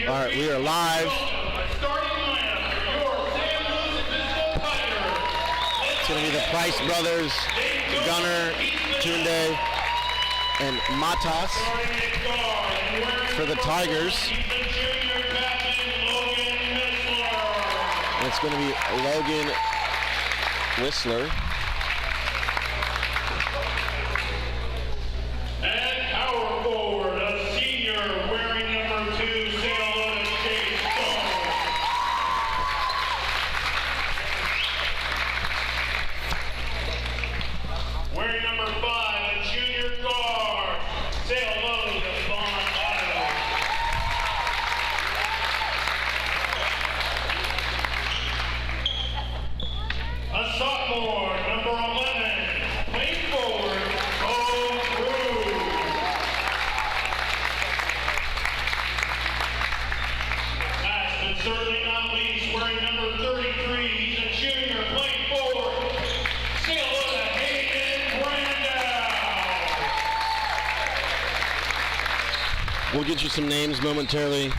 All right, we are live. It's going to be the Price brothers, Gunner, Tunde, and Matas for the Tigers. And it's going to be Logan Whistler. And power forward, a senior wearing number 2, SLO Chase Stone. Wearing number 5, a junior guard, SLO Devon Otto. A sophomore, number 11, playing forward, Cole Cruz. Last but certainly not least, wearing number 33, he's a junior, playing forward, SLO Hayden Brandau. We'll get you some names momentarily.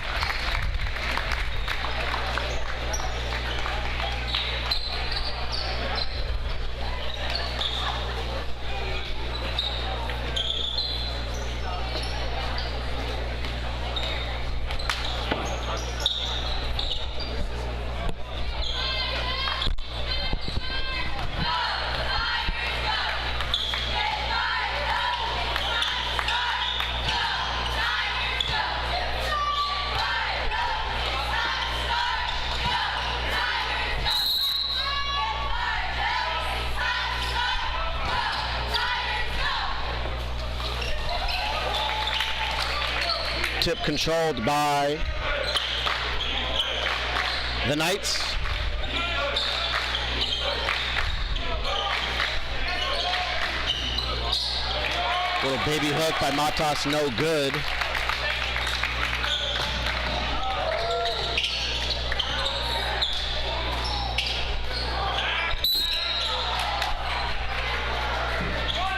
Tip controlled by the Knights. Little baby hook by Matas, no good.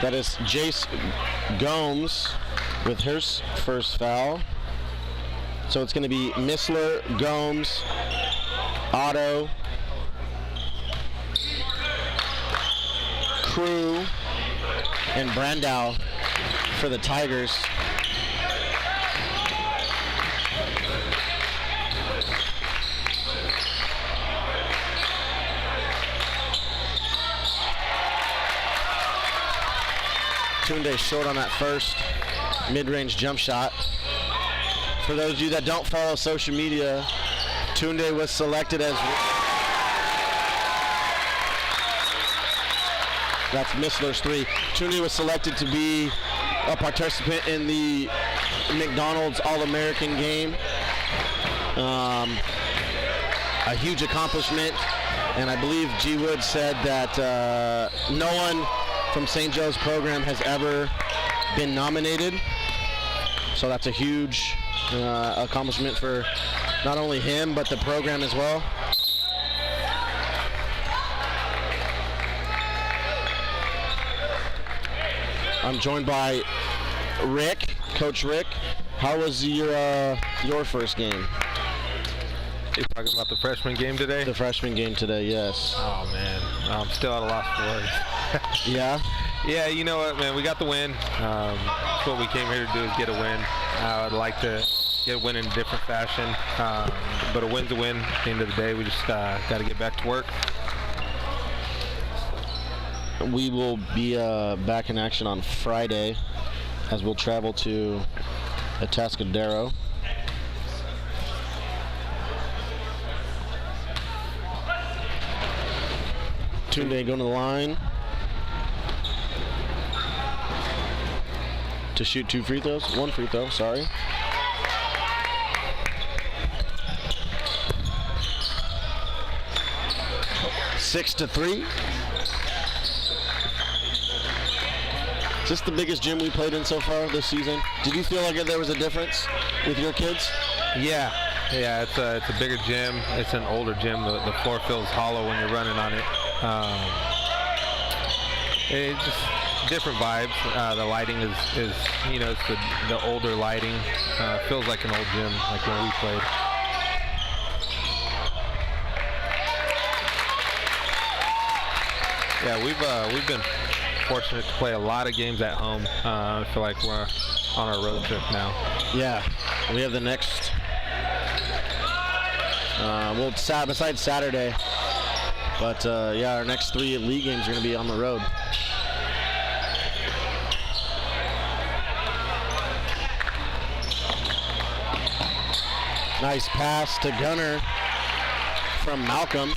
That is Jace Gomes with her first foul. So it's going to be Missler, Gomes, Otto, Crew, and Brandau for the Tigers. Tunde short on that first mid-range jump shot. For those of you that don't follow social media, Tunde was selected as... That's Missler's 3. Tunde was selected to be a participant in the McDonald's All-American game. A huge accomplishment, and I believe G. Wood said that no one from St. Joe's program has ever been nominated. So that's a huge accomplishment for not only him, but the program as well. I'm joined by Rick, Coach Rick. How was your first game? You're talking about the freshman game today? The freshman game today, yes. Oh, man. I'm still at a loss for words. Yeah? Yeah, you know what, man? We got the win. That's what we came here to do, is get a win. I would like to get a win in a different fashion. But a win's a win. At the end of the day, we just got to get back to work. We will be back in action on Friday as we'll travel to Atascadero. Tunde going to the line to shoot 2 free throws. 1 free throw, sorry. Six to 3. Is this the biggest gym we played in so far this season? Did you feel like there was a difference with your kids? Yeah, it's a bigger gym. It's an older gym. The floor feels hollow when you're running on it. different vibes. The lighting is you know, it's the older lighting. Feels like an old gym, like when we played. Yeah, we've been fortunate to play a lot of games at home. I feel like we're on our road trip now. Yeah, we have the next. Besides Saturday, but yeah, our next 3 league games are going to be on the road. Nice pass to Gunner from Malcolm.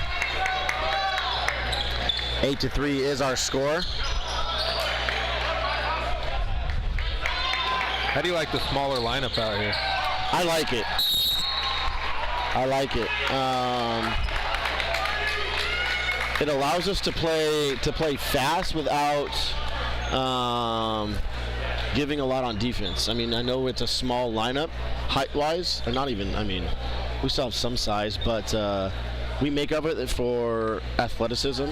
8-3 is our score. How do you like the smaller lineup out here? I like it. It allows us to play fast without giving a lot on defense. I mean, I know it's a small lineup height-wise, or not even. I mean, we still have some size, but we make up it for athleticism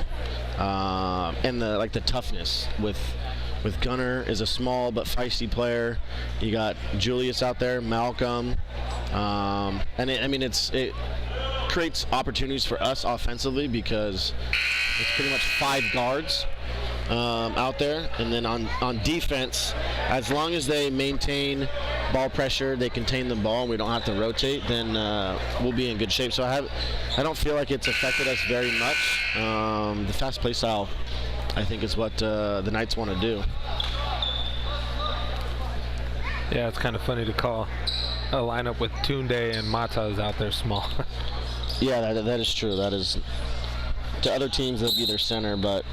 and the toughness. With Gunner is a small but feisty player. You got Julius out there, Malcolm, and it creates opportunities for us offensively because it's pretty much 5 guards out there, and then on defense, as long as they maintain ball pressure, they contain the ball, and we don't have to rotate, then we'll be in good shape. So I don't feel like it's affected us very much. The fast play style, I think, is what the Knights want to do. Yeah, it's kind of funny to call a lineup with Tunde and Matas out there small. Yeah, that is true. That is, to other teams, that'd be their center, but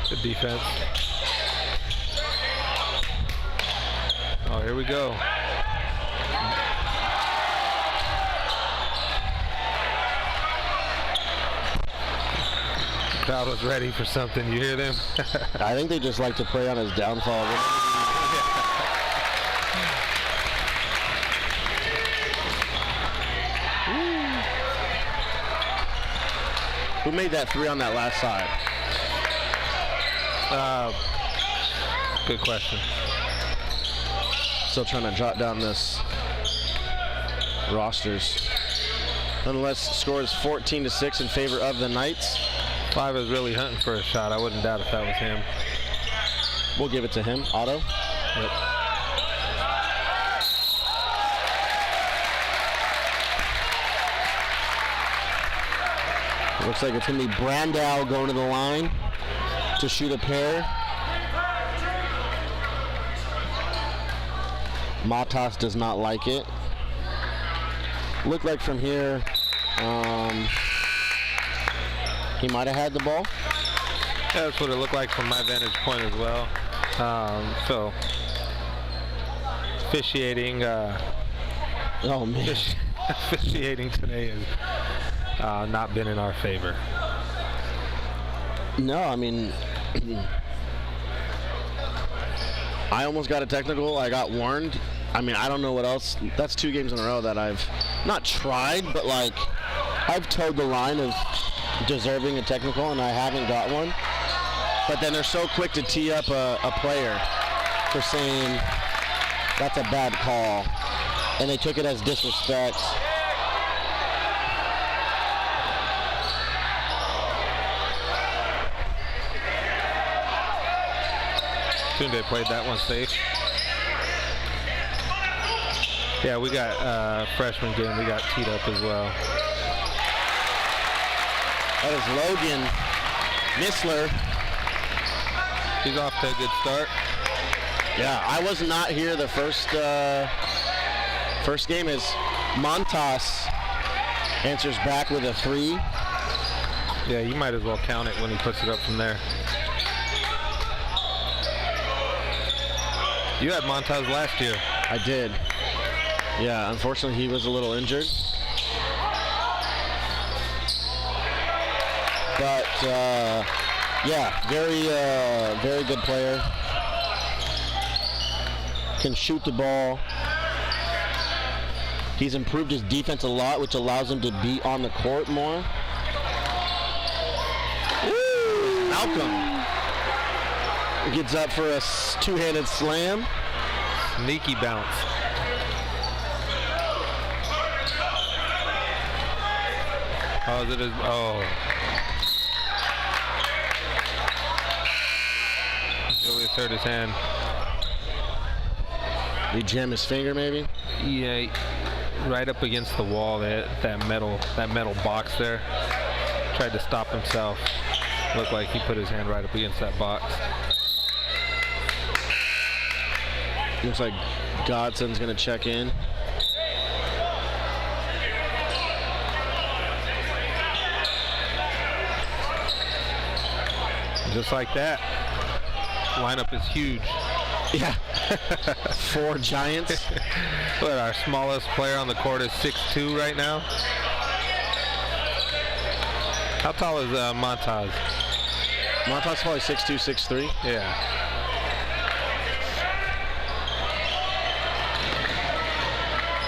good defense. Oh, here we go. Crowd was ready for something. You hear them? I think they just like to prey on his downfall. Who made that 3 on that last side? Good question. Still trying to jot down this rosters. Nonetheless, score is 14-6 in favor of the Knights. 5 is really hunting for a shot. I wouldn't doubt if that was him. We'll give it to him. Otto. Yep. It looks like it's going to be Brandow going to the line to shoot a pair. Matas does not like it. Looked like from here, he might have had the ball. Yeah, that's what it looked like from my vantage point as well. So, officiating. Oh man. Officiating today has not been in our favor. No, I mean, I almost got a technical. I got warned. I mean, I don't know what else. That's 2 games in a row that I've not tried, but like I've towed the line of deserving a technical, and I haven't got one. But then they're so quick to tee up a player for saying that's a bad call, and they took it as disrespect. Tunde played that one safe. Yeah, we got freshman game. We got teed up as well. That is Logan Missler. He's off to a good start. Yeah, I was not here the first game as Montas answers back with a 3. Yeah, you might as well count it when he puts it up from there. You had Montas last year. I did. Yeah, unfortunately he was a little injured. But yeah, very good player. Can shoot the ball. He's improved his defense a lot, which allows him to be on the court more. Woo! Malcolm gets up for a two-handed slam. Sneaky bounce. Oh, is it his, oh. Julius hurt his hand. Did he jam his finger, maybe? Yeah, right up against the wall, that metal box there. Tried to stop himself. Looked like he put his hand right up against that box. Looks like Godson's gonna check in. Just like that. Lineup is huge. Yeah. 4 giants. But our smallest player on the court is 6'2" right now. How tall is Montaz? Montaz's probably 6'2", 6'3". Yeah.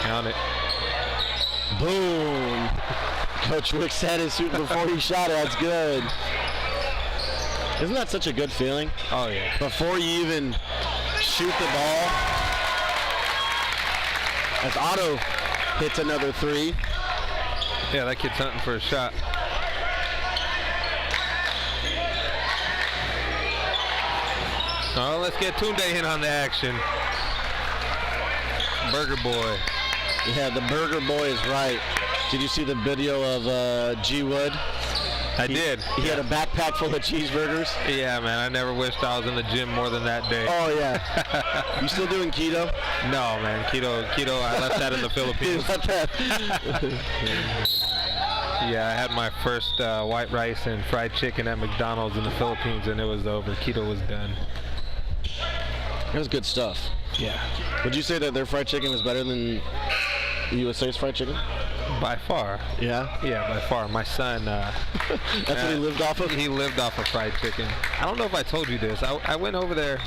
Count it. Boom. Coach Wicks had his shooting before he shot it. That's good. Isn't that such a good feeling? Oh, yeah. Before you even shoot the ball. As Otto hits another 3. Yeah, that kid's hunting for a shot. Oh, let's get Tunde in on the action. Burger Boy. Yeah, the Burger Boy is right. Did you see the video of G. Wood? I did. He had a backpack full of cheeseburgers. Yeah, man, I never wished I was in the gym more than that day. Oh, yeah. You still doing keto? No, man, keto, I left that in the Philippines. Yeah, I had my first white rice and fried chicken at McDonald's in the Philippines, and it was over. Keto was done. It was good stuff. Yeah. Would you say that their fried chicken is better than USA's fried chicken? By far. Yeah? Yeah, by far. My son... That's what he lived off of? He lived off of fried chicken. I don't know if I told you this. I went over there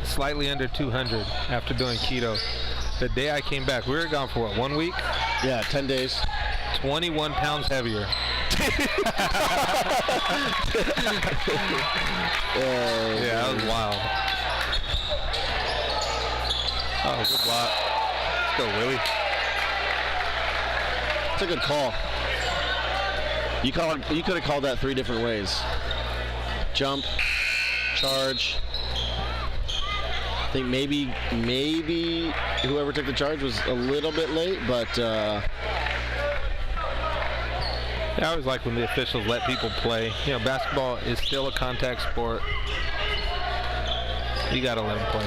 slightly under 200 after doing keto. The day I came back, we were gone for what, 1 week? Yeah, 10 days. 21 pounds heavier. Yeah, that was wild. Oh, good block. Let's go, Willie. It's a good call. You could have called that 3 different ways. Jump, charge. I think maybe whoever took the charge was a little bit late, but Yeah, I always like when the officials let people play. You know, basketball is still a contact sport. You gotta let them play.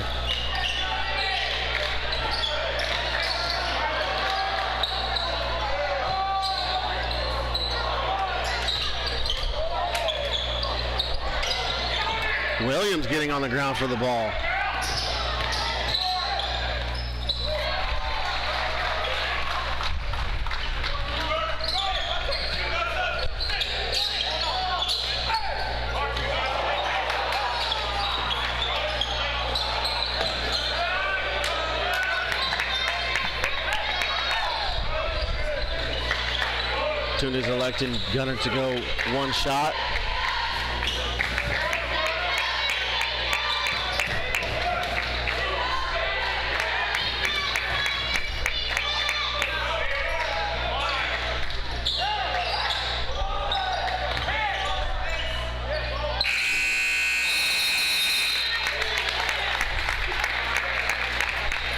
Williams getting on the ground for the ball. Tunde's electing Gunner to go 1 shot.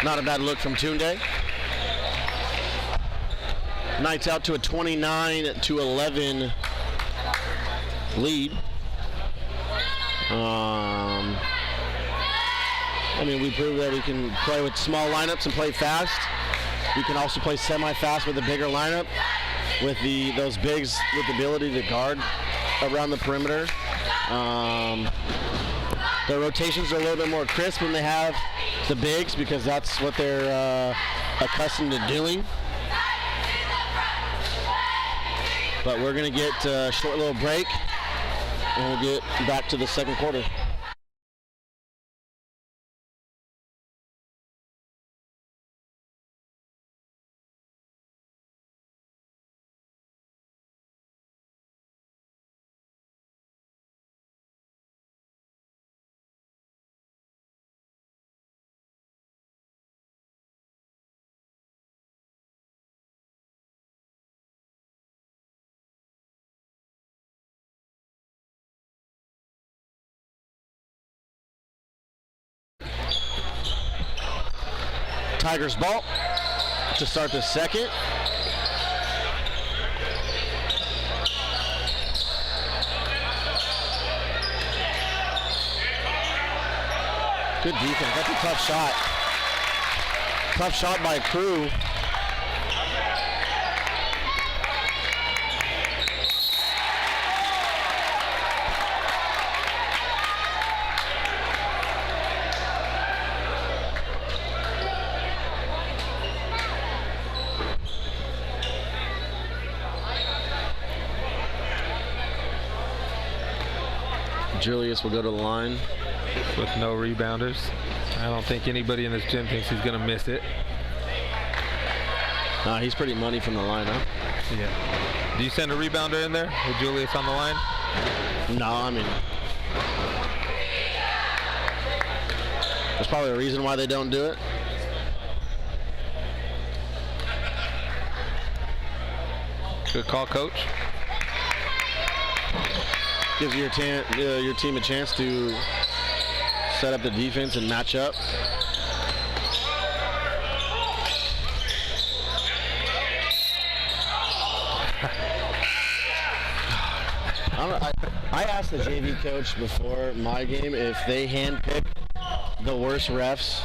Not a bad look from Tunde. Knights out to a 29-11 lead. I mean, we proved that we can play with small lineups and play fast. We can also play semi-fast with a bigger lineup, with those bigs with the ability to guard around the perimeter. The rotations are a little bit more crisp when they have the bigs, because that's what they're accustomed to doing. But we're going to get a short little break, and we'll get back to the second quarter. Tigers ball to start the second. Good defense. That's a tough shot. Tough shot by Crew. Julius will go to the line. With no rebounders. I don't think anybody in this gym thinks he's going to miss it. He's pretty money from the line, huh? Yeah. Do you send a rebounder in there with Julius on the line? No, I mean, there's probably a reason why they don't do it. Good call, coach. Gives your team a chance to set up the defense and match up. I asked the JV coach before my game if they handpick the worst refs.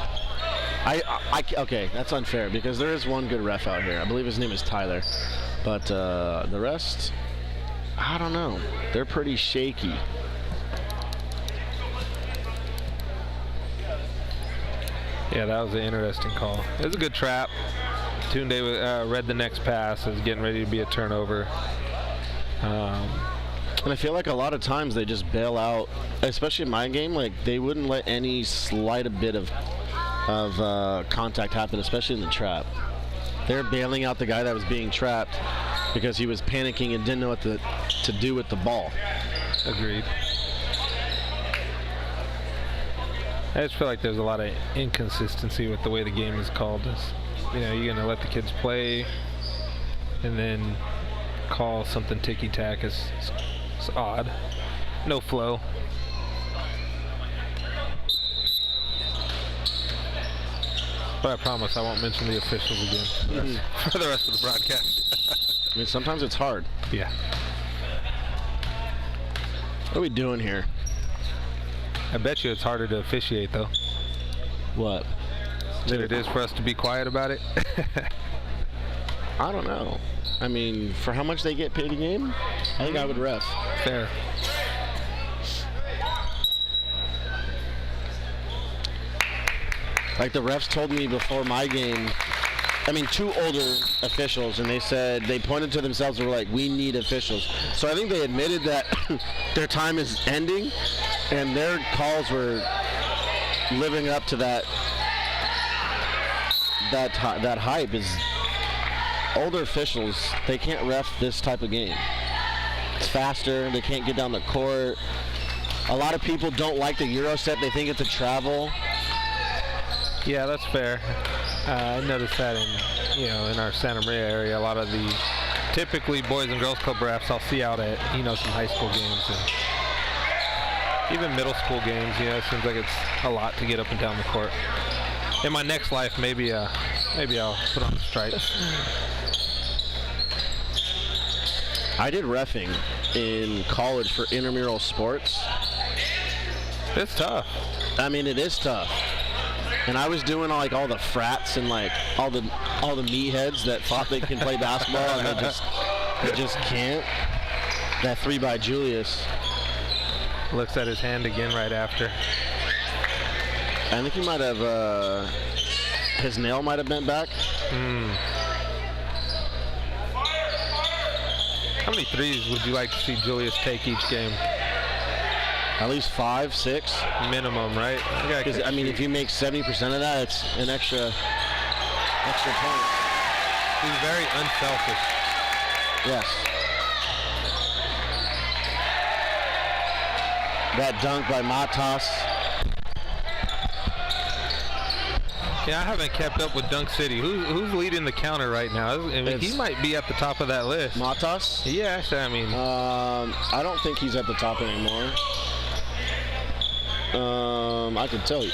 Okay, that's unfair because there is one good ref out here. I believe his name is Tyler. But the rest, I don't know. They're pretty shaky. Yeah, that was an interesting call. It was a good trap. Tunde read the next pass. It was getting ready to be a turnover. And I feel like a lot of times they just bail out, especially in my game. Like they wouldn't let any slight bit of contact happen, especially in the trap. They're bailing out the guy that was being trapped because he was panicking and didn't know what to do with the ball. Agreed. I just feel like there's a lot of inconsistency with the way the game is called. You're going to let the kids play and then call something ticky-tack. It's odd. No flow. But I promise I won't mention the officials again for the rest of the broadcast. I mean, sometimes it's hard. Yeah. What are we doing here? I bet you it's harder to officiate, though. What? Than it is for us to be quiet about it. I don't know. I mean, for how much they get paid a game, I think I would ref. Fair. Like the refs told me before my game, I mean, two older officials, and they said, they pointed to themselves and were like, we need officials. So I think they admitted that their time is ending, and their calls were living up to that hype. Is older officials, they can't ref this type of game. It's faster, they can't get down the court. A lot of people don't like the Euro set, they think it's a travel. Yeah, that's fair. I noticed that in our Santa Maria area, a lot of the typically boys and girls club refs I'll see out at some high school games and even middle school games. It seems like it's a lot to get up and down the court. In my next life, maybe I'll put on the stripes. I did reffing in college for intramural sports. It's tough. I mean, it is tough. And I was doing like all the frats and like all the meatheads that thought they can play basketball and they just can't. That three by Julius. Looks at his hand again right after. I think he might have his nail might have bent back. How many threes would you like to see Julius take each game? At least 5, 6 minimum, right? Because I mean, if you make 70% of that, it's an extra point. He's very unselfish. Yes. That dunk by Matas. Yeah, I haven't kept up with Dunk City. Who's leading the counter right now? I mean, he might be at the top of that list. Matas? Yeah, I mean. I don't think he's at the top anymore. I could tell you.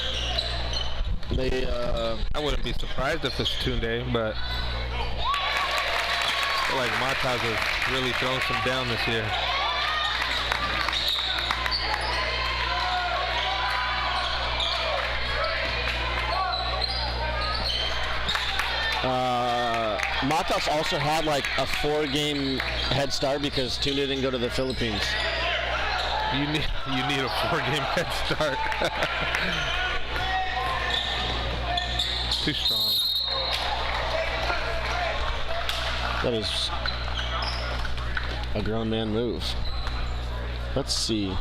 They, I wouldn't be surprised if it's Tunde, but I feel like Matas has really thrown some down this year. Matas also had like a 4-game head start because Tunde didn't go to the Philippines. You need a 4-game head start. Too strong. That is a grown man move. Let's see.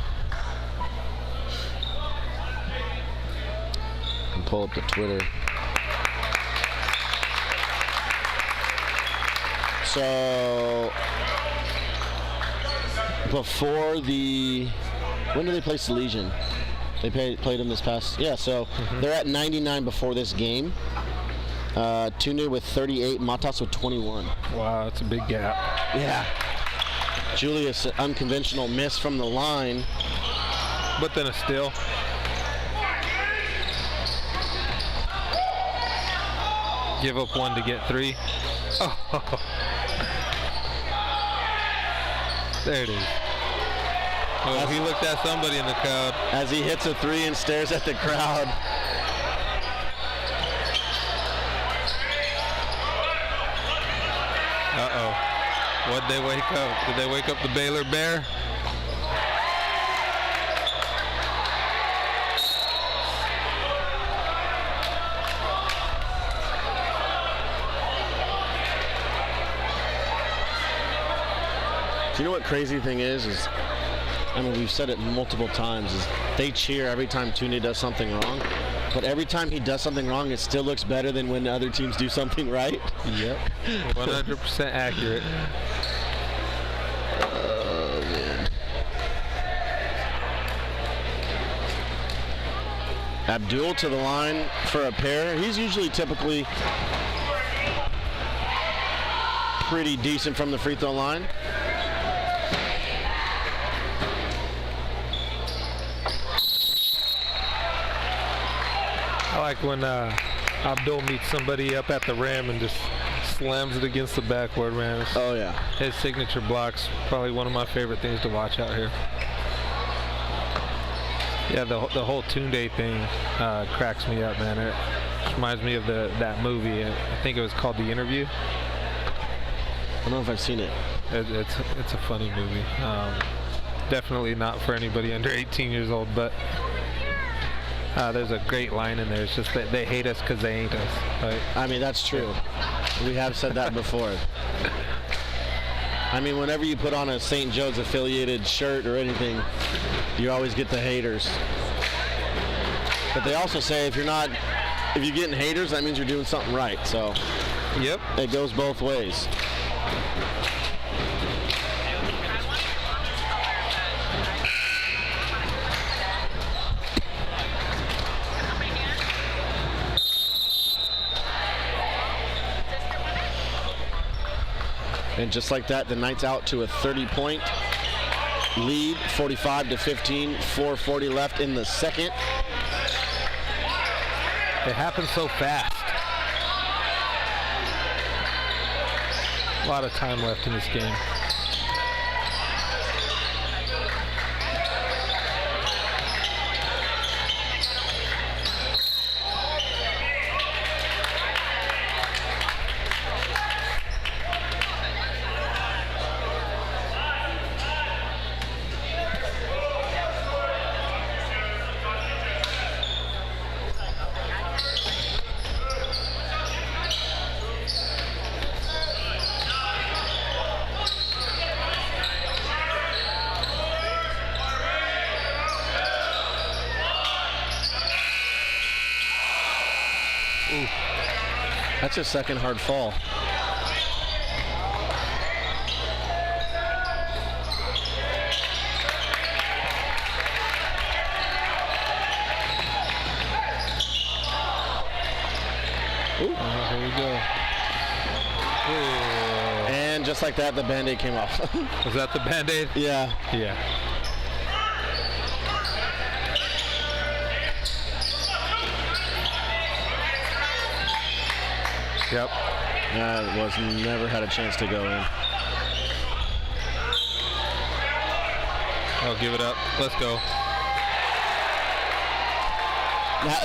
And pull up the Twitter. So before the, when did they play Salesian? They played them this past, yeah, so they're at 99 before this game. Tunde with 38, Matas with 21. Wow, that's a big gap. Yeah. Julius, unconventional miss from the line. But then a steal. Give up 1 to get 3. Oh. There it is. Oh, he looked at somebody in the crowd. As he hits a 3 and stares at the crowd. Uh-oh. What'd they wake up? Did they wake up the Baylor Bear? Do you know what crazy thing is, I mean, we've said it multiple times, is they cheer every time Tunde does something wrong, but every time he does something wrong, it still looks better than when other teams do something right. Yep, 100% accurate. Oh, man. Abdul to the line for a pair. He's usually typically pretty decent from the free throw line. I like when Abdul meets somebody up at the rim and just slams it against the backboard, man. Oh, yeah. His signature blocks, probably one of my favorite things to watch out here. Yeah, the whole Tunde thing cracks me up, man. It reminds me of that movie. I think it was called The Interview. I don't know if I've seen it. It's a funny movie. Definitely not for anybody under 18 years old, but there's a great line in there. It's just that they hate us because they ain't us. Right? I mean, that's true. We have said that before. I mean, whenever you put on a St. Joe's affiliated shirt or anything, you always get the haters. But they also say if you're getting haters, that means you're doing something right. So yep, it goes both ways. And just like that, the Knights out to a 30-point lead, 45-15, 4:40 left in the second. It happens so fast. A lot of time left in this game. That's his second hard fall. Ooh. Here we go. Ooh. And just like that, the Band-Aid came off. Was that the Band-Aid? Yeah. Yeah. Yep. Never had a chance to go in. Oh, give it up. Let's go.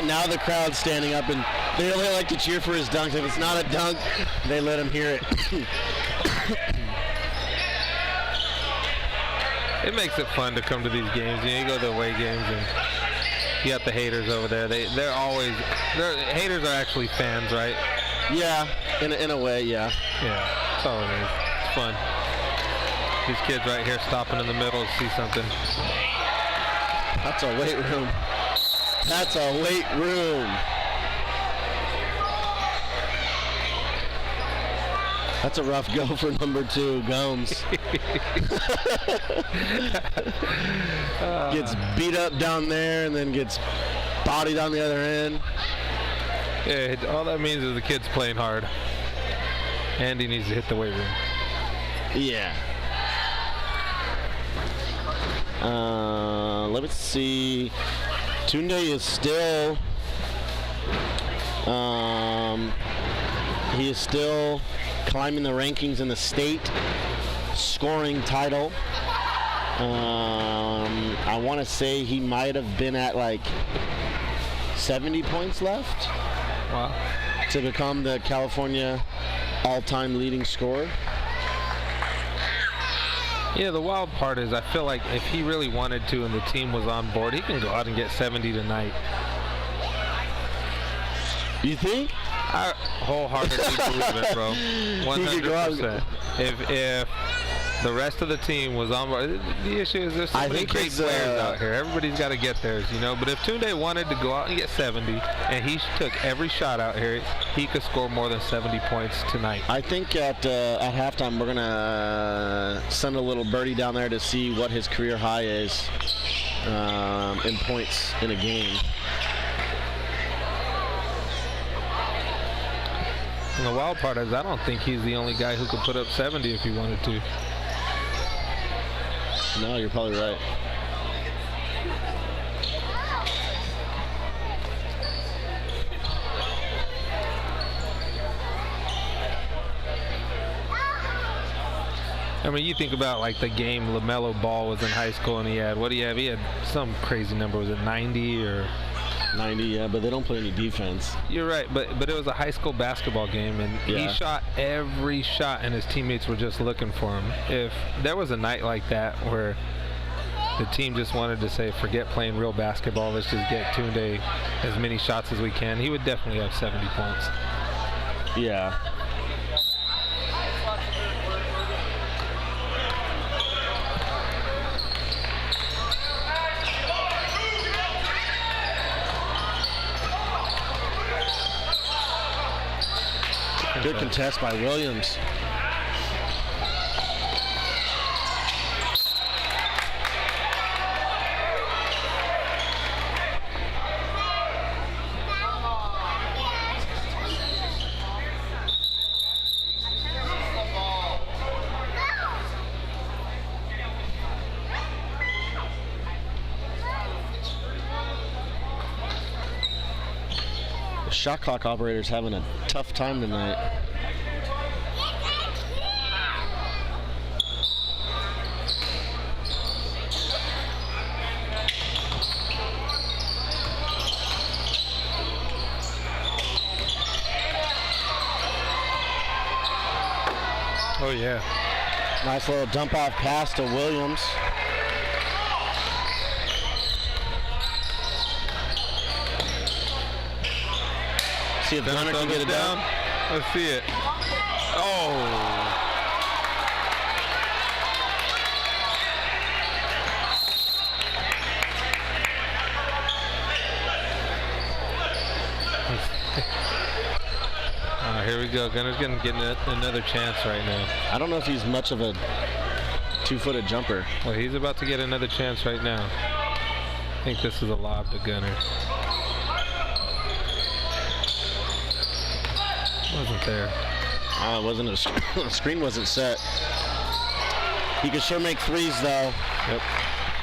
Now the crowd's standing up, and they only like to cheer for his dunks. If it's not a dunk, they let him hear it. It makes it fun to come to these games. You go to the away games, and you got the haters over there. Haters are actually fans, right? Yeah, in a way, yeah. Yeah, that's all it is. It's fun. These kids right here stopping in the middle to see something. That's a weight room. That's a weight room. That's a rough go for number 2, Gomes. Gets beat up down there and then gets bodied on the other end. Yeah, all that means is the kid's playing hard. And he needs to hit the weight room. Yeah. Let me see. Tunde is still he is still climbing the rankings in the state scoring title. I want to say he might have been at like 70 points left. Wow. To become the California all-time leading scorer. Yeah, the wild part is I feel like if he really wanted to and the team was on board, he can go out and get 70 tonight. You think? I wholeheartedly believe it, bro. 100%. If the rest of the team was on board, the issue is there's so many great players out here. Everybody's got to get theirs, you know. But if Tunde wanted to go out and get 70, and he took every shot out here, he could score more than 70 points tonight. I think at halftime we're gonna send a little birdie down there to see what his career high is in points in a game. And the wild part is I don't think he's the only guy who could put up 70 if he wanted to. No, you're probably right. I mean, you think about like the game LaMelo Ball was in high school and he had, what do you have? He had some crazy number. Was it 90 or? 90, yeah, but they don't play any defense. You're right, but it was a high school basketball game, and he shot every shot, and his teammates were just looking for him. If there was a night like that where the team just wanted to say, forget playing real basketball, let's just get Tunde as many shots as we can, he would definitely have 70 points. Yeah. Good contest by Williams. Shot clock operator's having a tough time tonight. Oh yeah. Nice little dump off pass to Williams. See if Gunner can get it down. Let's see it. Oh. Here we go. Gunner's gonna get another chance right now. I don't know if he's much of a two-footed jumper. Well, he's about to get another chance right now. I think this is a lob to Gunner. Wasn't there. It wasn't the screen wasn't set. He could sure make threes though. Yep.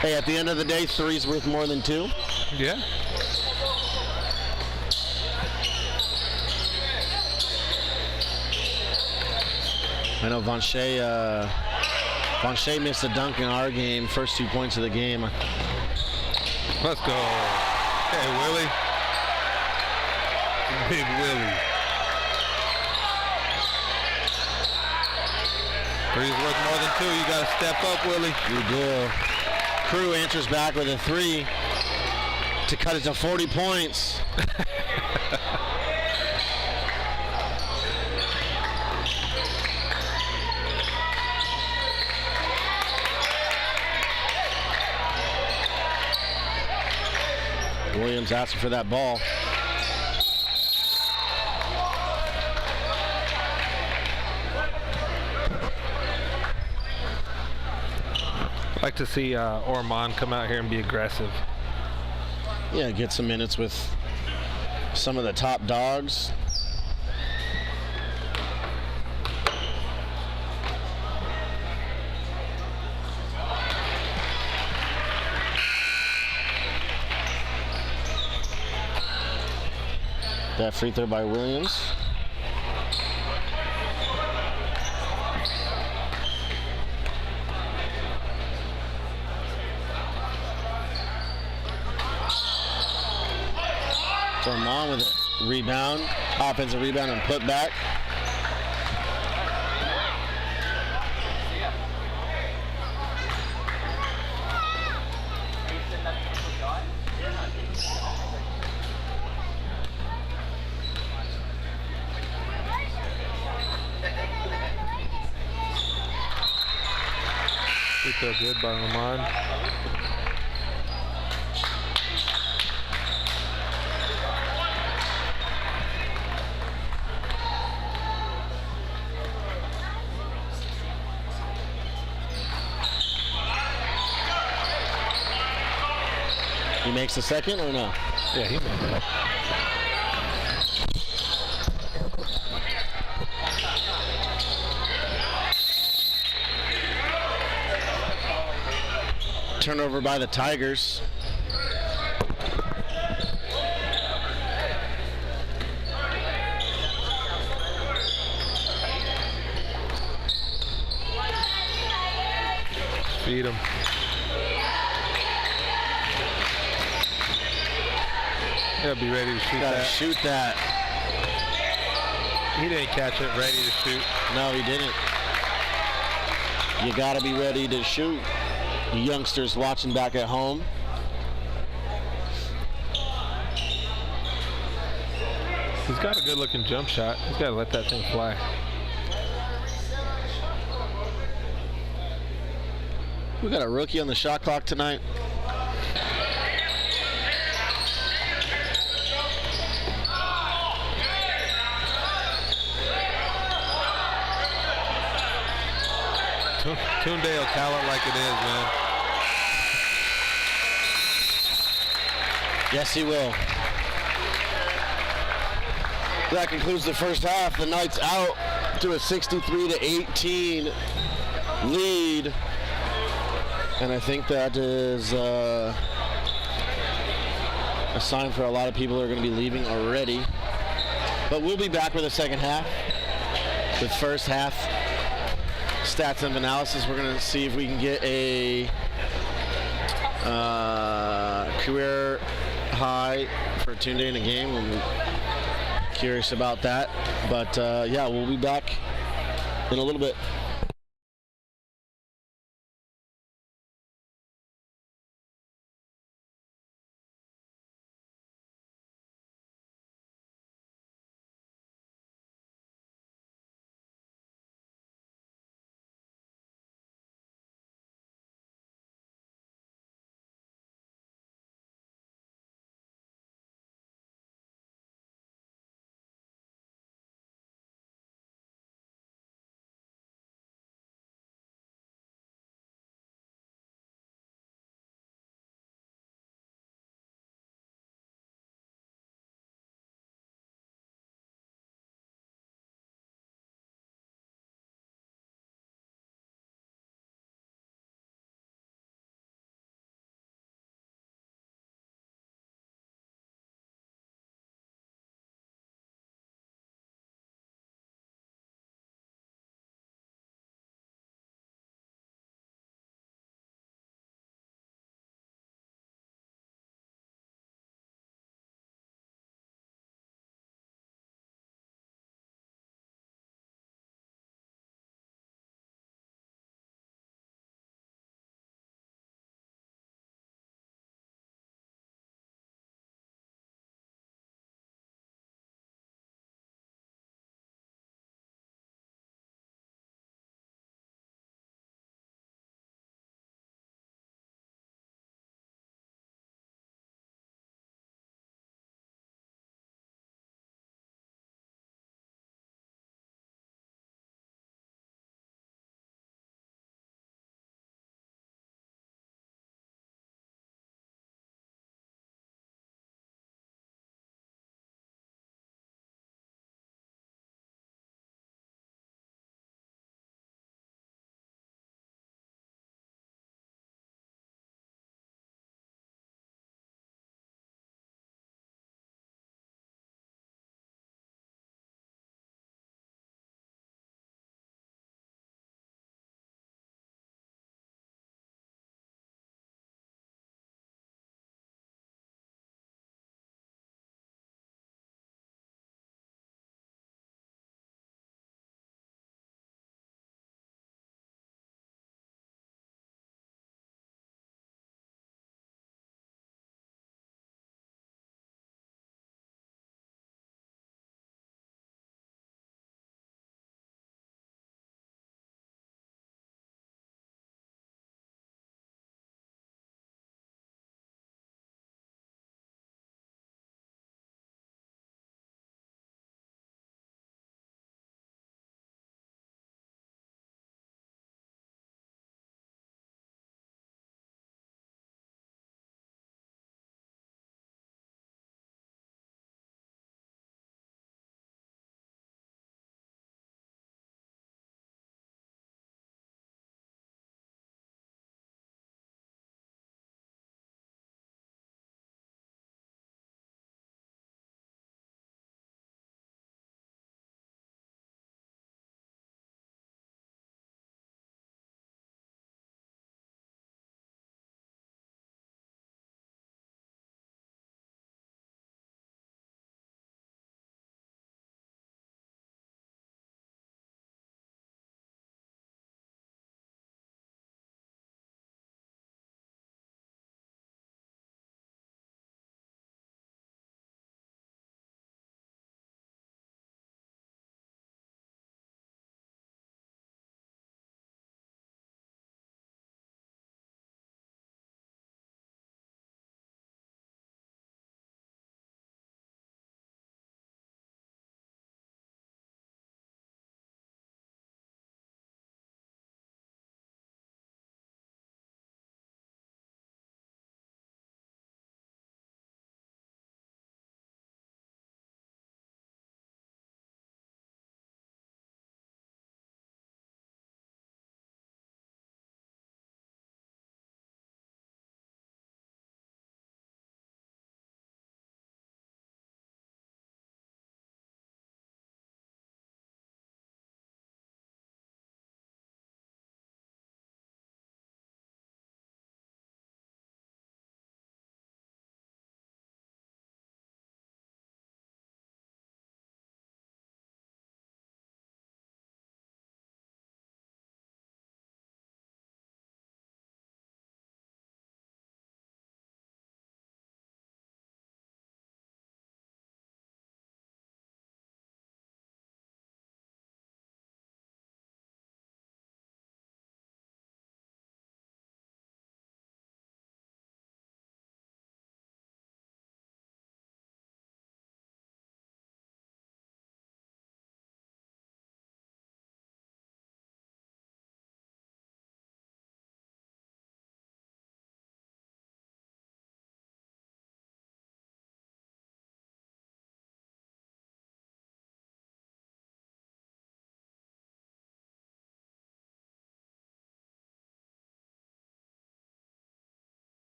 Hey, at the end of the day, three's worth more than two. Yeah. I know Von Shea missed a dunk in our game, first 2 points of the game. Let's go. Hey, Willie. Big Willie. Three's worth more than 2. You got to step up, Willie. You do. Crew answers back with a 3 to cut it to 40 points. Williams asking for that ball. I'd like to see Ormond come out here and be aggressive. Yeah, get some minutes with some of the top dogs. That free throw by Williams. Ormond with a rebound, offensive rebound and put back. We feel good by Ormond. He makes the second or no? Yeah, he made it. Turnover by the Tigers. Feed him. He'll be ready to shoot Gotta that. shoot that. He didn't catch it ready to shoot. No, he didn't. You gotta be ready to shoot. The youngsters watching back at home. He's got a good looking jump shot. He's got to let that thing fly. We got a rookie on the shot clock tonight. Tunde will tell it like it is, man. Yes, he will. That concludes the first half. The Knights out to a 63-18 lead. And I think that is a sign for a lot of people who are going to be leaving already. But we'll be back with the second half. The first half stats and analysis. We're going to see if we can get a career high for Tunde in a game. I'm curious about that. But yeah, we'll be back in a little bit.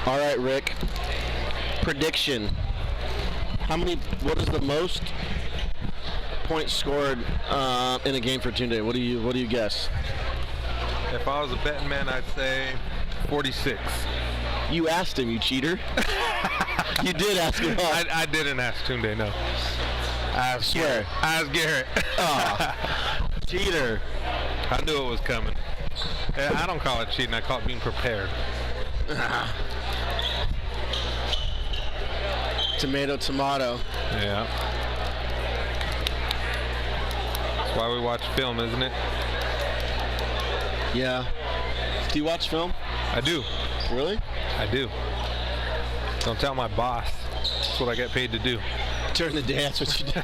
All right, Rick. Prediction. What is the most points scored in a game for Tunde? What do you guess? If I was a betting man, I'd say 46. You asked him, you cheater. You did ask him. I didn't ask Tunde, no. I swear. I asked Garrett. Oh, cheater. I knew it was coming. I don't call it cheating. I call it being prepared. Tomato. Yeah. That's why we watch film, isn't it? Yeah. Do you watch film? I do. Really? I do. Don't tell my boss. That's what I get paid to do. During the day, that's what you do.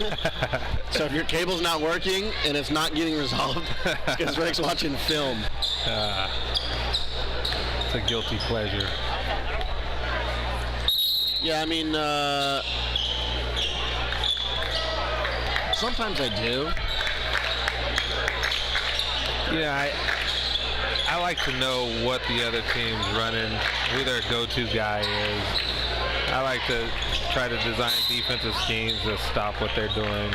So if your cable's not working and it's not getting resolved, it's because Rick's watching film. It's a guilty pleasure. Yeah, I mean, sometimes I do. Yeah, I like to know what the other team's running, who their go-to guy is. I like to try to design defensive schemes to stop what they're doing.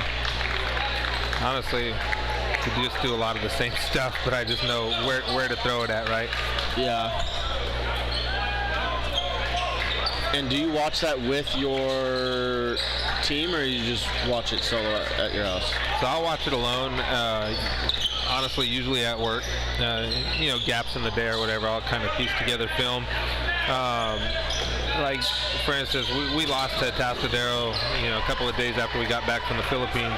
Honestly, we just do a lot of the same stuff, but I just know where to throw it at, right? Yeah. And do you watch that with your team, or you just watch it solo at your house? So I'll watch it alone. Honestly, usually at work. Gaps in the day or whatever, I'll kind of piece together film. Like, for instance, we lost to Atascadero, a couple of days after we got back from the Philippines.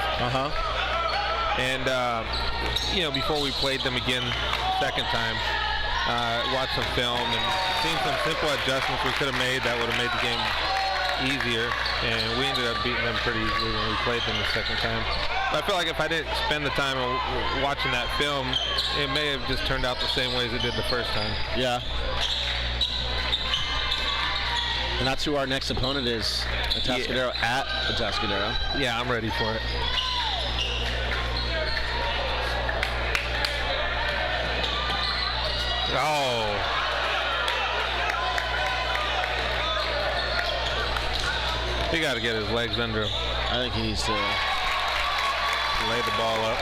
And, before we played them again second time, watched some film and seen some simple adjustments we could have made that would have made the game easier. And we ended up beating them pretty easily when we played them the second time. But I feel like if I didn't spend the time watching that film, it may have just turned out the same way as it did the first time. Yeah. And that's who our next opponent is, Atascadero at Atascadero. Yeah, I'm ready for it. Oh. He got to get his legs under him. I think he needs to lay the ball up.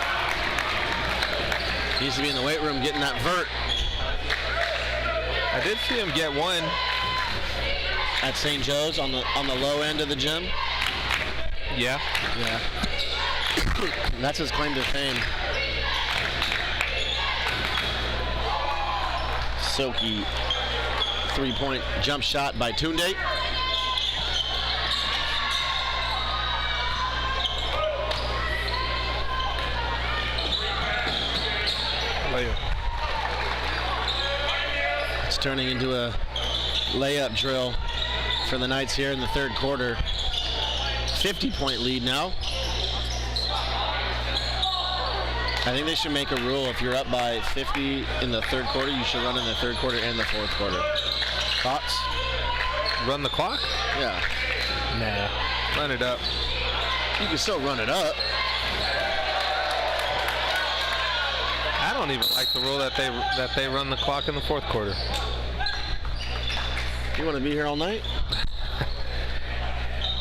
He needs to be in the weight room getting that vert. I did see him get one. At St. Joe's on the low end of the gym? Yeah. Yeah. That's his claim to fame. Silky three-point jump shot by Tunde. It's turning into a layup drill for the Knights here in the third quarter. 50-point lead now. I think they should make a rule. If you're up by 50 in the third quarter, you should run in the third quarter and the fourth quarter. Thoughts? Run the clock? Yeah. Nah. Run it up. You can still run it up. I don't even like the rule that they run the clock in the fourth quarter. You want to be here all night?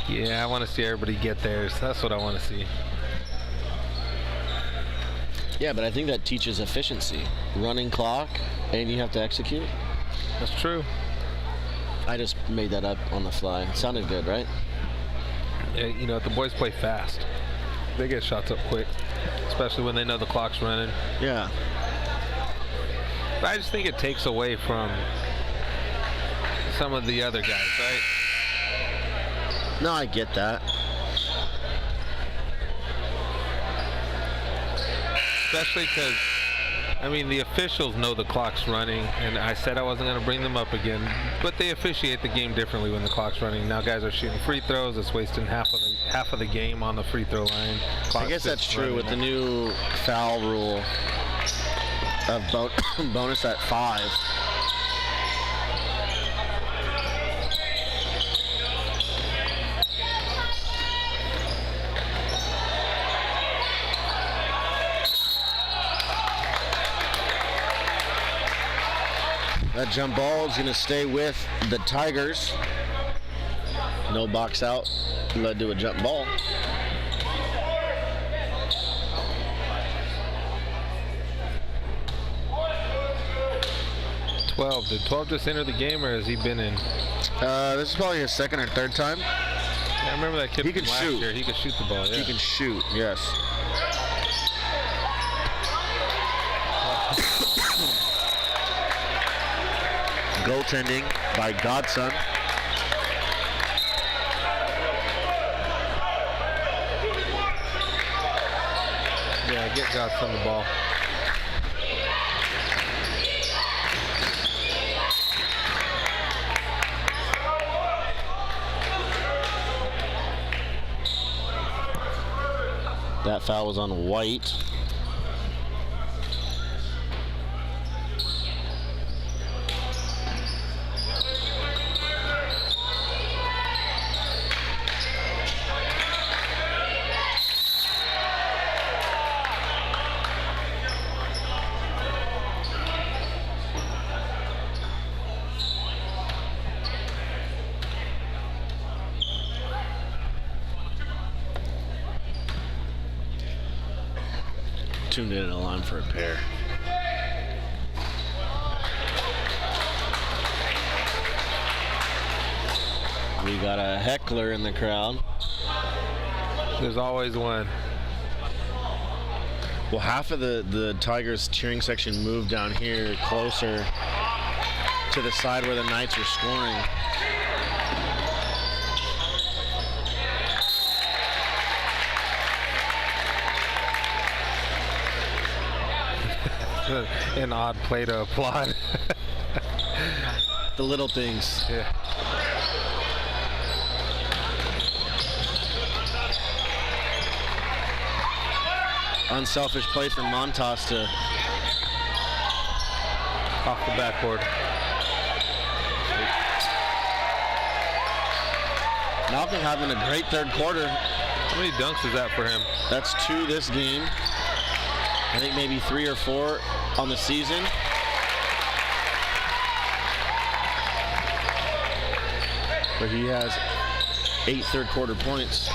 Yeah, I want to see everybody get theirs. That's what I want to see. Yeah, but I think that teaches efficiency. Running clock, and you have to execute. That's true. I just made that up on the fly. It sounded good, right? Yeah, the boys play fast. They get shots up quick, especially when they know the clock's running. Yeah. But I just think it takes away from some of the other guys, right? No, I get that. Especially because, the officials know the clock's running, and I said I wasn't going to bring them up again, but they officiate the game differently when the clock's running. Now guys are shooting free throws. It's wasting half of the game on the free throw line. I guess that's true with the new foul rule of bonus at 5. That jump ball is going to stay with the Tigers. No box out. Led to a jump ball. Did 12 just enter the game, or has he been in? This is probably his second or third time. I remember that kid He from can last shoot. year. He could shoot the ball. Yeah. He can shoot, yes. Goaltending by Godson. Yeah, get Godson the ball. That foul was on White. Tuned in a line for a pair. We got a heckler in the crowd. There's always one. Well, half of the Tigers cheering section moved down here closer to the side where the Knights are scoring. An odd play to applaud. The little things. Yeah. Unselfish play from Montas to Off the backboard. Malcolm having a great third quarter. How many dunks is that for him? That's 2 this game. I think maybe 3 or 4 on the season. But he has 8 third quarter points.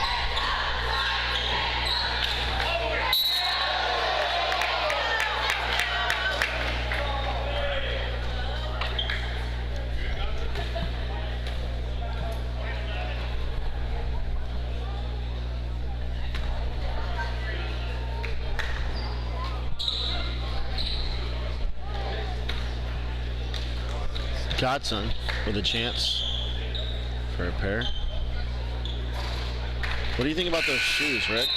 Godson with a chance for a pair. What do you think about those shoes, Rick?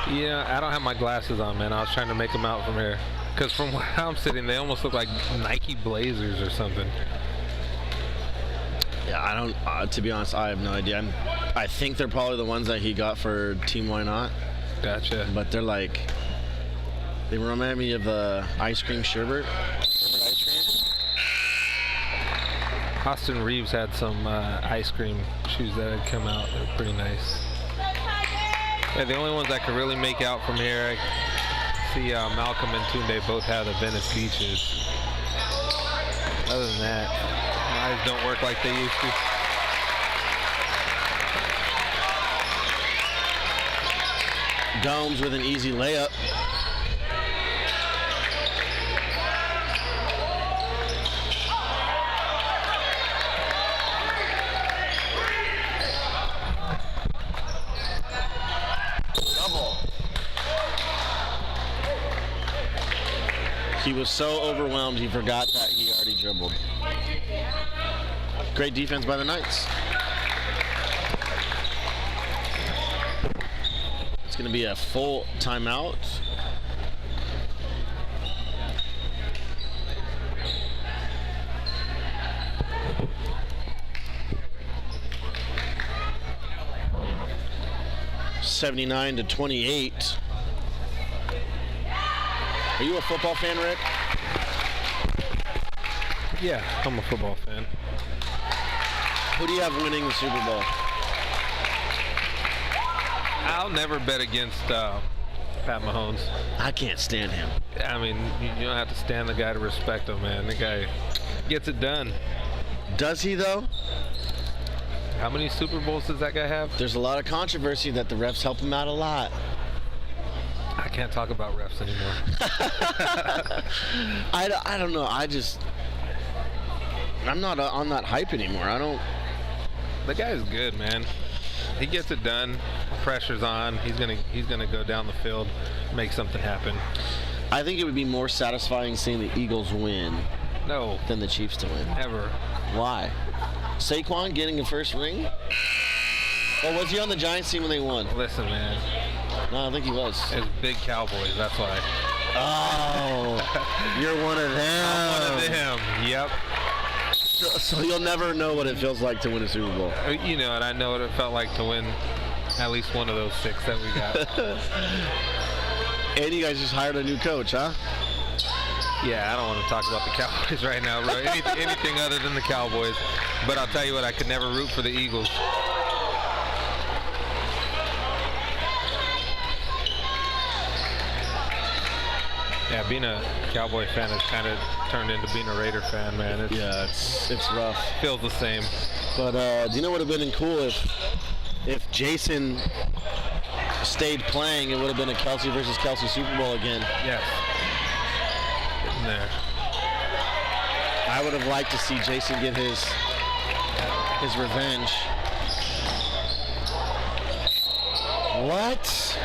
Yeah, I don't have my glasses on, man. I was trying to make them out from here. Because from where I'm sitting, they almost look like Nike Blazers or something. Yeah, I don't, to be honest, I have no idea. I think they're probably the ones that he got for Team Why Not. Gotcha. But they're like, they remind me of ice cream sherbet. Sherbet ice cream. Austin Reeves had some ice cream shoes that had come out. They're pretty nice. Yeah, the only ones I could really make out from here, I see Malcolm and Tunde both have the Venice Beaches. Other than that, my eyes don't work like they used to. Gomes with an easy layup. He was so overwhelmed he forgot that he already dribbled. Great defense by the Knights. It's going to be a full timeout. (79-28). Are you a football fan, Rick? Yeah, I'm a football fan. Who do you have winning the Super Bowl? I'll never bet against Pat Mahomes. I can't stand him. I mean, you don't have to stand the guy to respect him, man. The guy. gets it done. Does he, though? How many Super Bowls does that guy have? There's a lot of controversy that the refs help him out a lot. I can't talk about refs anymore. I don't know. I'm not on that hype anymore. The guy is good, man. He gets it done. Pressure's on. He's gonna go down the field, make something happen. I think it would be more satisfying seeing the Eagles win No, than the Chiefs to win. ever. Why? Saquon getting a first ring? Or was he on the Giants team when they won? Listen, man. No, I think he was. It's big Cowboys. That's why. Oh, you're one of them. I'm one of them. Yep. So you'll never know what it feels like to win a Super Bowl. You know, and I know what it felt like to win at least one of those 6 that we got. And you guys just hired a new coach, huh? Yeah, I don't want to talk about the Cowboys right now, bro. Anything other than the Cowboys. But I'll tell you what, I could never root for the Eagles. Yeah, being a Cowboy fan has kind of turned into being a Raider fan, man. It's rough. Feels the same. But do you know what would have been cool if Jason stayed playing? It would have been a Kelsey versus Kelsey Super Bowl again. Yes. Getting there. I would have liked to see Jason get his revenge. What?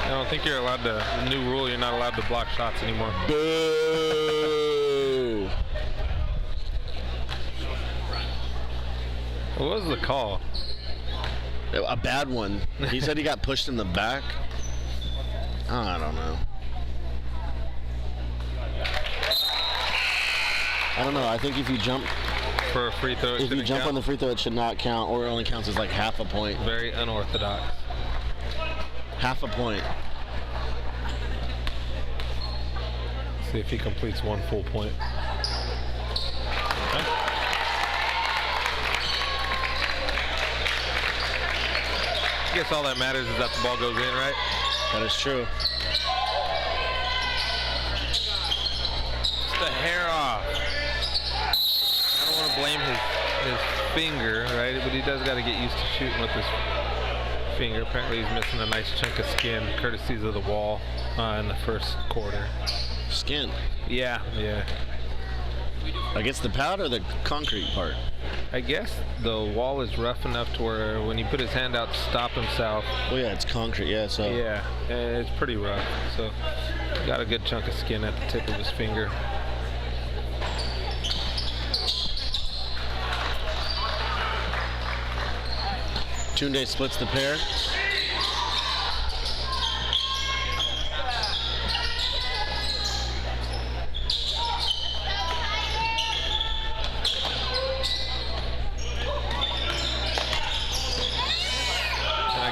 I don't think you're allowed to. The new rule, you're not allowed to block shots anymore. Boo! What was the call? A bad one. He said he got pushed in the back. I don't know. I don't know. I think if you jump For a free throw, it if you shouldn't jump count. on the free throw, it should not count, or it only counts as like half a point. Very unorthodox. Half a point. See if he completes 1 full point. Okay. I guess all that matters is that the ball goes in, right? That is true. It's the hair off. I don't want to blame his finger, right? But he does got to get used to shooting with his finger. Apparently he's missing a nice chunk of skin, courtesies of the wall in the first quarter. Skin. Yeah. Against the pad or the concrete part? I guess the wall is rough enough to where when he put his hand out to stop himself. Oh yeah, it's concrete. Yeah, so. Yeah, it's pretty rough. So got a good chunk of skin at the tip of his finger. Tunde splits the pair.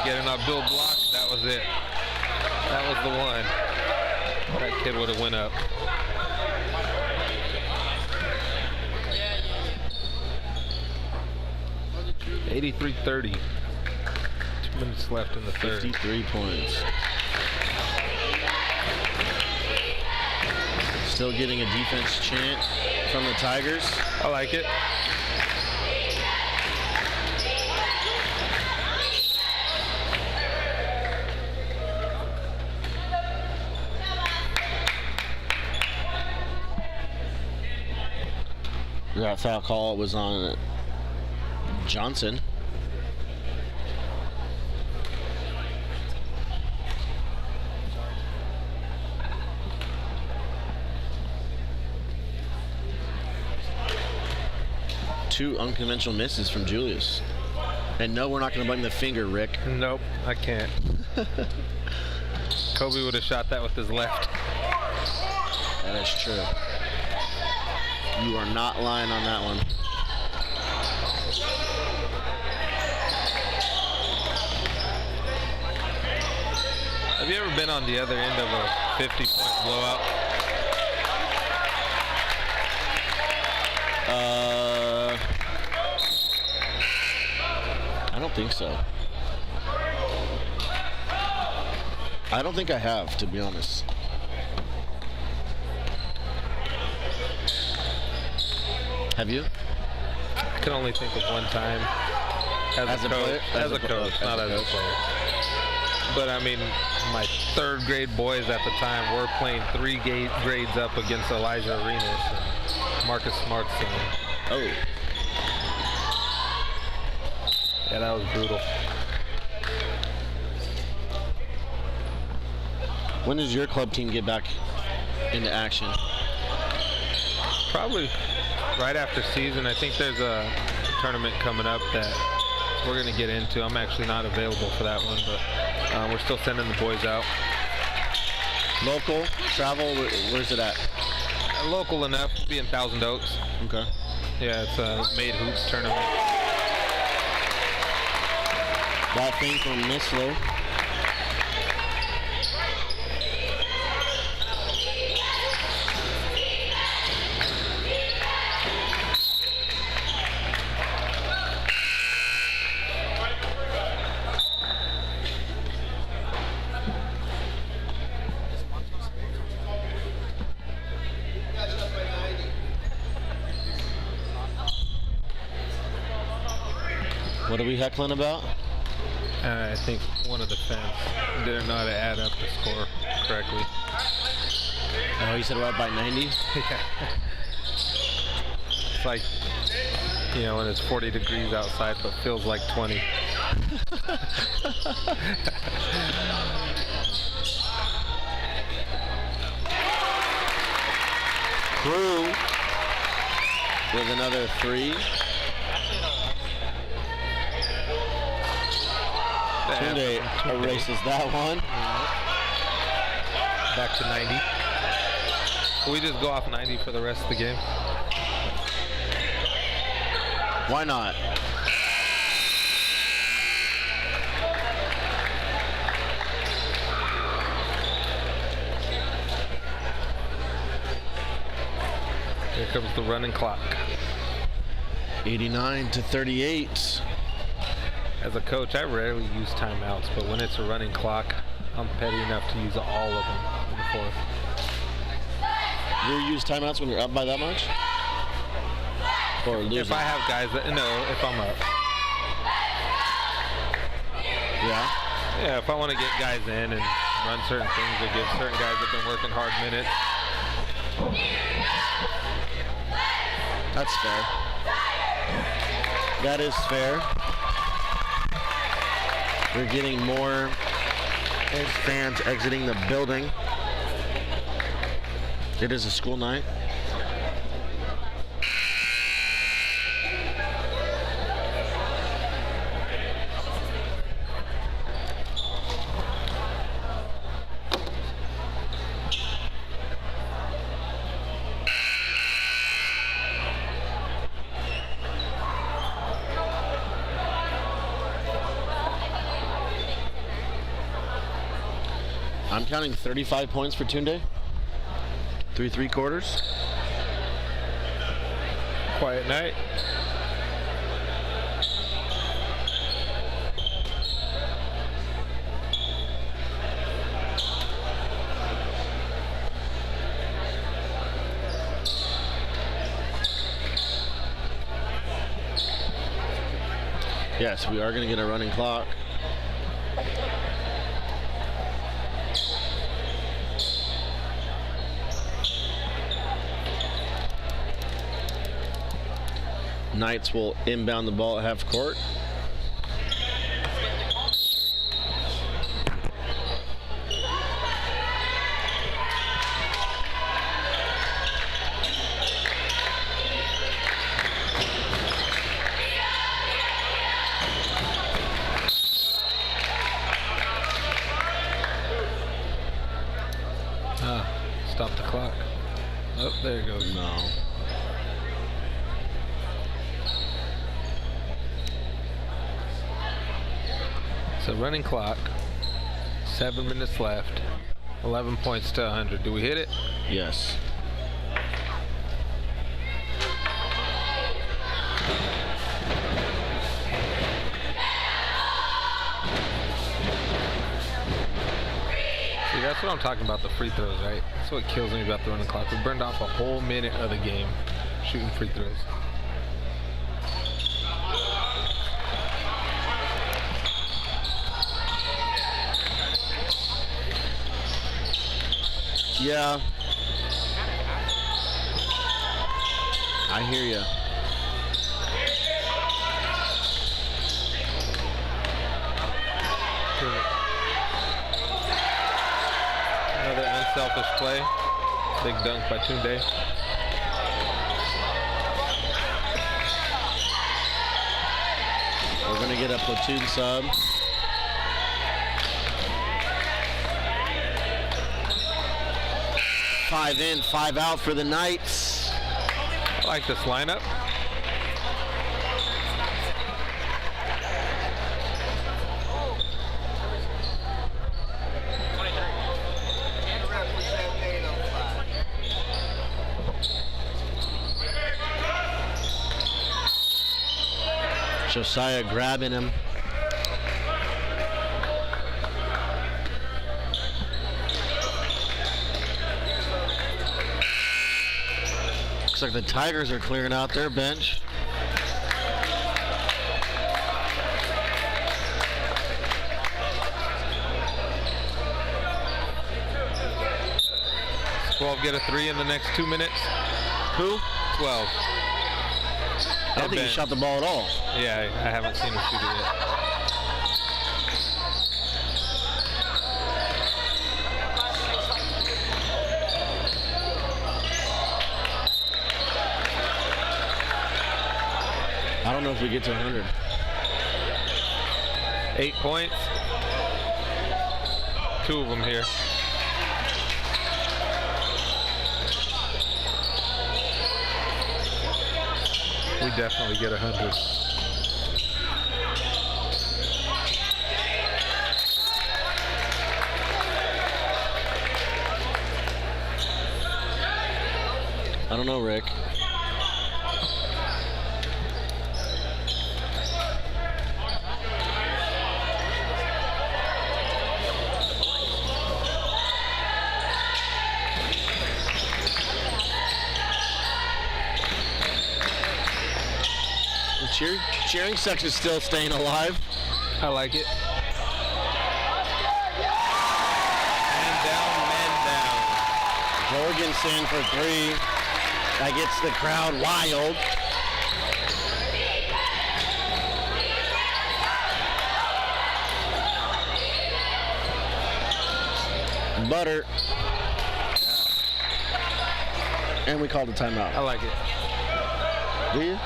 Get an uphill block. That was it. That was the one. That kid would have went up. $83-30. 2 minutes left in the third. 53 points. Still getting a defense chant from the Tigers. I like it. That foul call was on Johnson. Two unconventional misses from Julius. And no, we're not going to blame the finger, Rick. Nope, I can't. Kobe would have shot that with his left. That is true. You are not lying on that one. Have you ever been on the other end of a 50-point blowout? I don't think so. I don't think I have, to be honest. Have you? I can only think of one time as a coach. As a coach, not as a player. But I mean, my third grade boys at the time were playing 3 grades up against Elijah Arenas and Marcus Smart's son. Oh. Yeah, that was brutal. When does your club team get back into action? Probably right after season. I think there's a tournament coming up that we're going to get into. I'm actually not available for that one, but we're still sending the boys out. Local, travel, where's it at? Local enough to be in Thousand Oaks. Okay. Yeah, it's a Made Hoops tournament. That thing from SLO. What are we heckling about? I think one of the fans didn't know how to add up the score correctly. Oh, you said we're up by 90? Yeah. It's like, you know, when it's 40 degrees outside but feels like 20. Crew with another 3. Tunde erases that one. Back to 90. Can we just go off 90 for the rest of the game? Why not? Here comes the running clock. 89-38. As a coach, I rarely use timeouts, but when it's a running clock, I'm petty enough to use all of them in the fourth. You use timeouts when you're up by that much? Or losing? If I have guys that, no, if I'm up. Yeah? Yeah, if I want to get guys in and run certain things or give certain guys that have been working hard minutes. That's fair. That is fair. We're getting more fans exiting the building. It is a school night. I'm counting 35 points for Tunde. 3/3. Quiet night. Yes, we are going to get a running clock. Knights will inbound the ball at half court. Stop the clock. Oh, there it goes. No. So running clock, 7 minutes left, 11 points to 100. Do we hit it? Yes. See, that's what I'm talking about, the free throws, right? That's what kills me about the running clock. We burned off a whole minute of the game shooting free throws. Yeah. I hear you. Another unselfish play. Big dunk by Tunde. We're going to get a platoon sub. Five in, 5 out for the Knights. I like this lineup. Josiah grabbing him. Looks like the Tigers are clearing out their bench. Twelve get a 3 in the next 2 minutes. Who? 12. I don't think he shot the ball at all. Yeah, I haven't seen him shoot it yet. I don't know if we get to 100. 8 points. 2 of them here. We definitely get 100. I don't know, Rick. The cheering section's still staying alive. I like it. Man down, man down. Jorgensen for 3. That gets the crowd wild. Butter. And we called a timeout. I like it. Do you?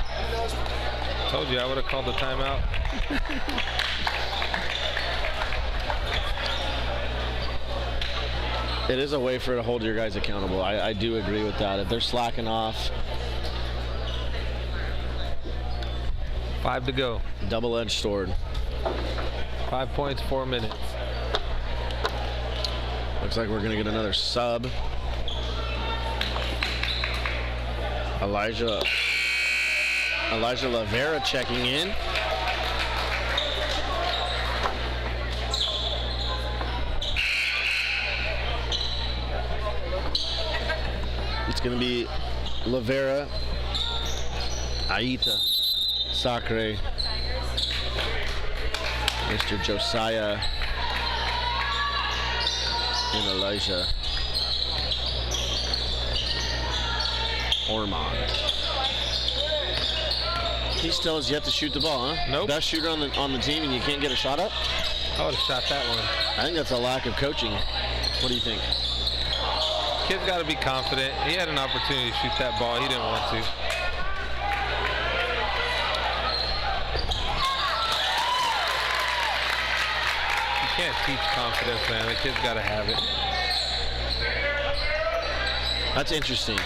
Told you I would have called the timeout. It is a way for it to hold your guys accountable. I do agree with that. If they're slacking off. 5 to go. Double-edged sword. 5 points, 4 minutes. Looks like we're going to get another sub. Elijah Lavera checking in. It's going to be Lavera, Aita, Sacre, Mr. Josiah, and Elijah Ormond. He still has yet to shoot the ball, huh? Nope. Best shooter on the team, and you can't get a shot up? I would have shot that one. I think that's a lack of coaching. What do you think? Kid's got to be confident. He had an opportunity to shoot that ball. He didn't want to. You can't teach confidence, man. The kid's got to have it. That's interesting.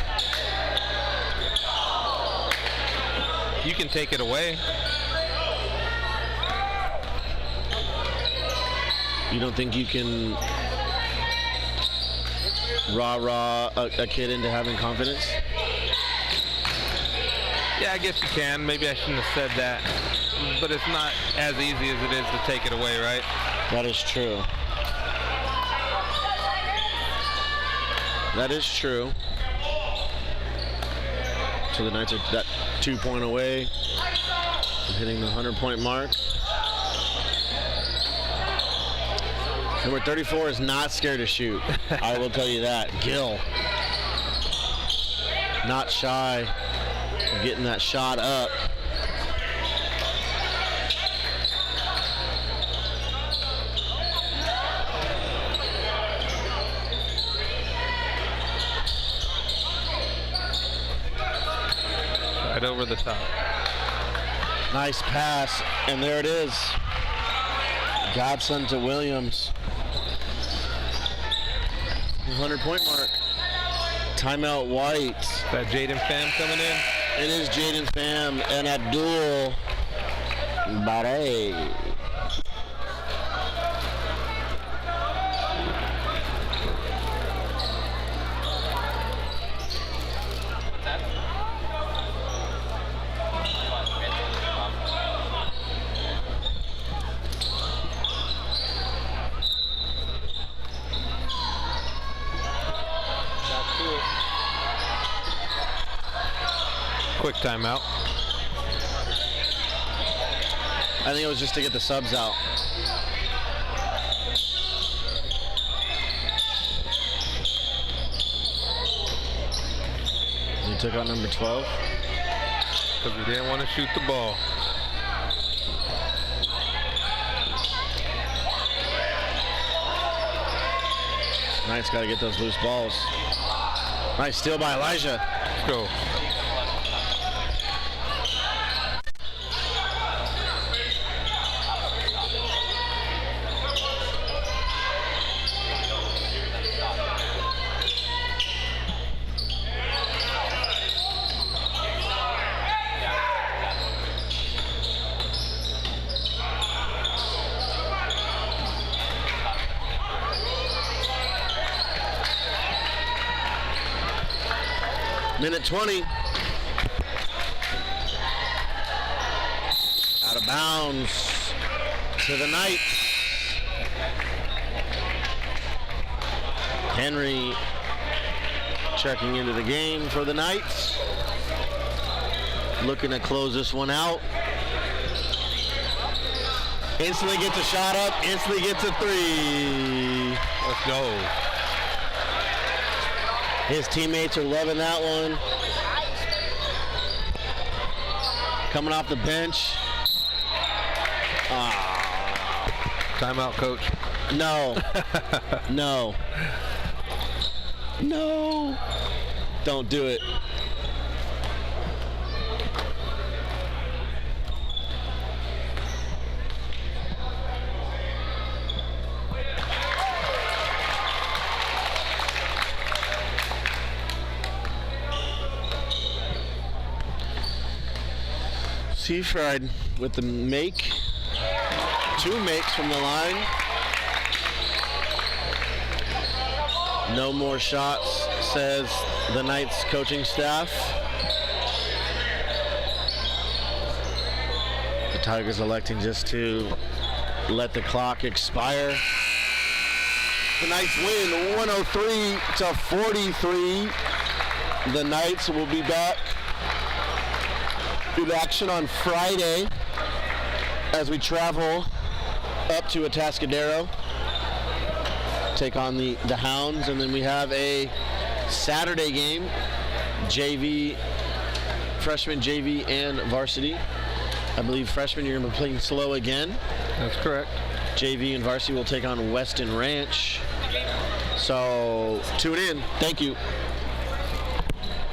You can take it away. You don't think you can rah-rah a kid into having confidence? Yeah, I guess you can. Maybe I shouldn't have said that. But it's not as easy as it is to take it away, right? That is true. That is true. So the Knights are that 2 point away from hitting the 100-point mark. Number 34 is not scared to shoot. I will tell you that. Gill. Not shy of getting that shot up. Right over the top. Nice pass, and there it is. Godson to Williams. 100-point mark. Timeout White. That Jaden Pham coming in. It is Jaden Pham and Abdul Barre. Quick timeout. I think it was just to get the subs out. You took out number 12? Because we didn't want to shoot the ball. Knights got to get those loose balls. Nice steal by Elijah. Let's go. Minute 20. Out of bounds to the Knights. Henry checking into the game for the Knights. Looking to close this one out. Instantly gets a shot up, instantly gets a three. Let's go. His teammates are loving that one. Coming off the bench. Timeout, coach. No. No. No. Don't do it. Seafried with the make. 2 makes from the line. No more shots, says the Knights coaching staff. The Tigers electing just to let the clock expire. The Knights win 103-43. The Knights will be back in action on Friday as we travel up to Atascadero, take on the Hounds, and then we have a Saturday game, JV, freshman, JV, and varsity. I believe freshman, you're going to be playing SLO again. That's correct. JV and varsity will take on Weston Ranch. So tune in. Thank you.